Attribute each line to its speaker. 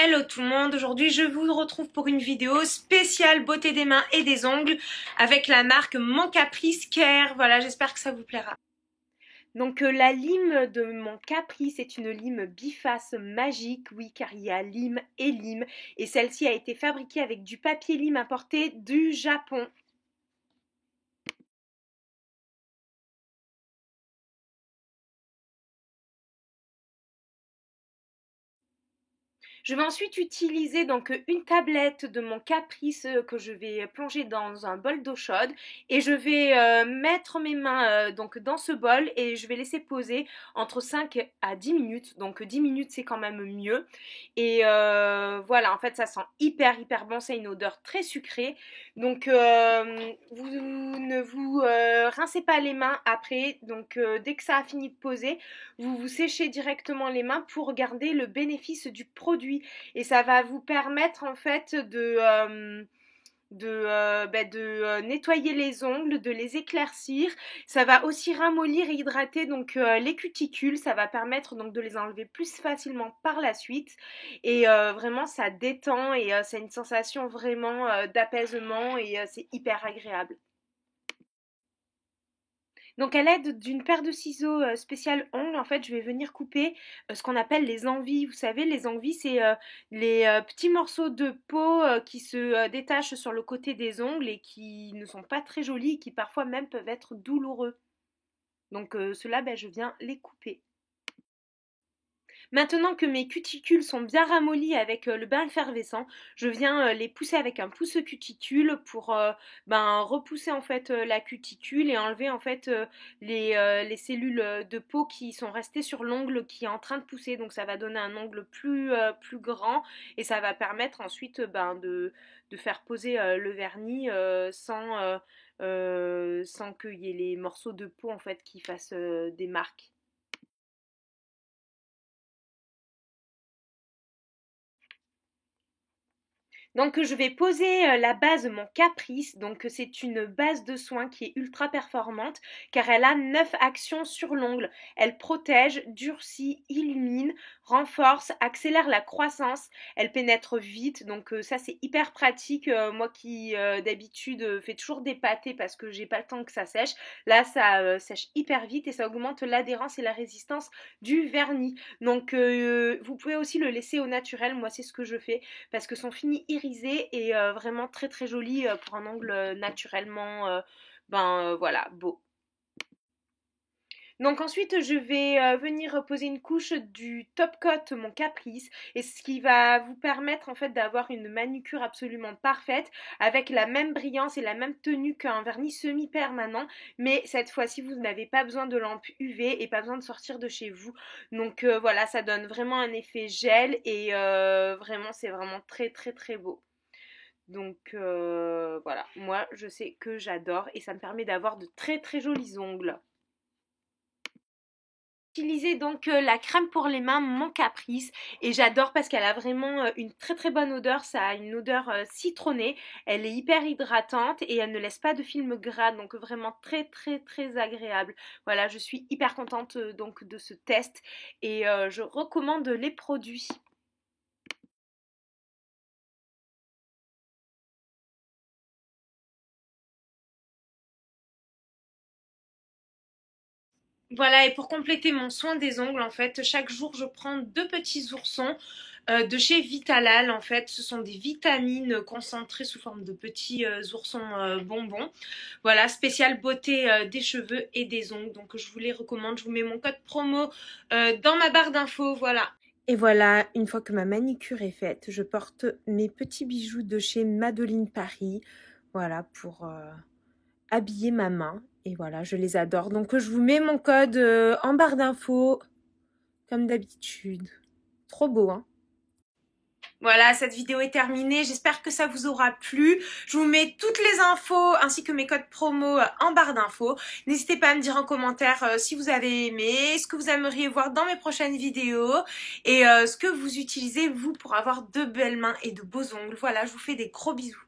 Speaker 1: Hello tout le monde, aujourd'hui je vous retrouve pour une vidéo spéciale beauté des mains et des ongles avec la marque Mon Caprice Care. Voilà, j'espère que ça vous plaira. Donc la lime de Mon Caprice est une lime biface magique, oui, car il y a lime et lime, et celle-ci a été fabriquée avec du papier lime importé du Japon. Je vais ensuite utiliser donc une tablette de Mon Caprice que je vais plonger dans un bol d'eau chaude et je vais mettre mes mains donc dans ce bol et je vais laisser poser entre 5 à 10 minutes. Donc 10 minutes c'est quand même mieux. Et voilà, en fait ça sent hyper bon, c'est une odeur très sucrée. Donc vous ne vous rincez pas les mains après. Donc dès que ça a fini de poser, vous vous séchez directement les mains pour garder le bénéfice du produit et ça va vous permettre en fait de nettoyer les ongles, de les éclaircir. Ça va aussi ramollir et hydrater donc les cuticules. Ça va permettre donc de les enlever plus facilement par la suite. Et vraiment ça détend et c'est une sensation vraiment d'apaisement et c'est hyper agréable. Donc à l'aide d'une paire de ciseaux spécial ongles, en fait, je vais venir couper ce qu'on appelle les envies. Vous savez, les envies, c'est les petits morceaux de peau qui se détachent sur le côté des ongles et qui ne sont pas très jolis et qui parfois même peuvent être douloureux. Donc ceux-là, je viens les couper. Maintenant que mes cuticules sont bien ramollies avec le bain effervescent, je viens les pousser avec un pouce cuticule pour repousser en fait la cuticule et enlever en fait les cellules de peau qui sont restées sur l'ongle qui est en train de pousser. Donc ça va donner un ongle plus grand et ça va permettre ensuite de faire poser le vernis sans qu'il y ait les morceaux de peau en fait qui fassent des marques. Donc je vais poser la base Mon Caprice. Donc c'est une base de soins qui est ultra performante car elle a 9 actions sur l'ongle. Elle protège, durcit, illumine, renforce, accélère la croissance. Elle pénètre vite. Donc ça c'est hyper pratique. Moi qui d'habitude fais toujours des pâtés parce que j'ai pas le temps que ça sèche. Là ça sèche hyper vite et ça augmente l'adhérence et la résistance du vernis. Donc vous pouvez aussi le laisser au naturel. Moi c'est ce que je fais parce que son fini irisé et vraiment très joli pour un ongle naturellement voilà, beau. Donc ensuite je vais venir poser une couche du top coat Mon Caprice et ce qui va vous permettre en fait d'avoir une manucure absolument parfaite avec la même brillance et la même tenue qu'un vernis semi-permanent, mais cette fois-ci vous n'avez pas besoin de lampe UV et pas besoin de sortir de chez vous. Donc voilà, ça donne vraiment un effet gel et vraiment c'est vraiment très beau. Donc voilà, moi je sais que j'adore et ça me permet d'avoir de très jolis ongles. Utiliser donc la crème pour les mains Mon Caprice et j'adore parce qu'elle a vraiment une très bonne odeur, ça a une odeur citronnée, elle est hyper hydratante et elle ne laisse pas de film gras, donc vraiment très agréable. Voilà, je suis hyper contente donc de ce test et je recommande les produits. Voilà, et pour compléter mon soin des ongles, en fait, chaque jour, je prends 2 petits oursons de chez Vitalal. En fait, ce sont des vitamines concentrées sous forme de petits oursons bonbons. Voilà, spécial beauté des cheveux et des ongles. Donc, je vous les recommande. Je vous mets mon code promo dans ma barre d'infos. Voilà. Et voilà, une fois que ma manicure est faite, je porte mes petits bijoux de chez Madeline Paris. Voilà, pour habiller ma main. Et voilà, je les adore. Donc, je vous mets mon code en barre d'infos, comme d'habitude. Trop beau, hein? Voilà, cette vidéo est terminée. J'espère que ça vous aura plu. Je vous mets toutes les infos ainsi que mes codes promo en barre d'infos. N'hésitez pas à me dire en commentaire si vous avez aimé, ce que vous aimeriez voir dans mes prochaines vidéos et ce que vous utilisez, vous, pour avoir de belles mains et de beaux ongles. Voilà, je vous fais des gros bisous.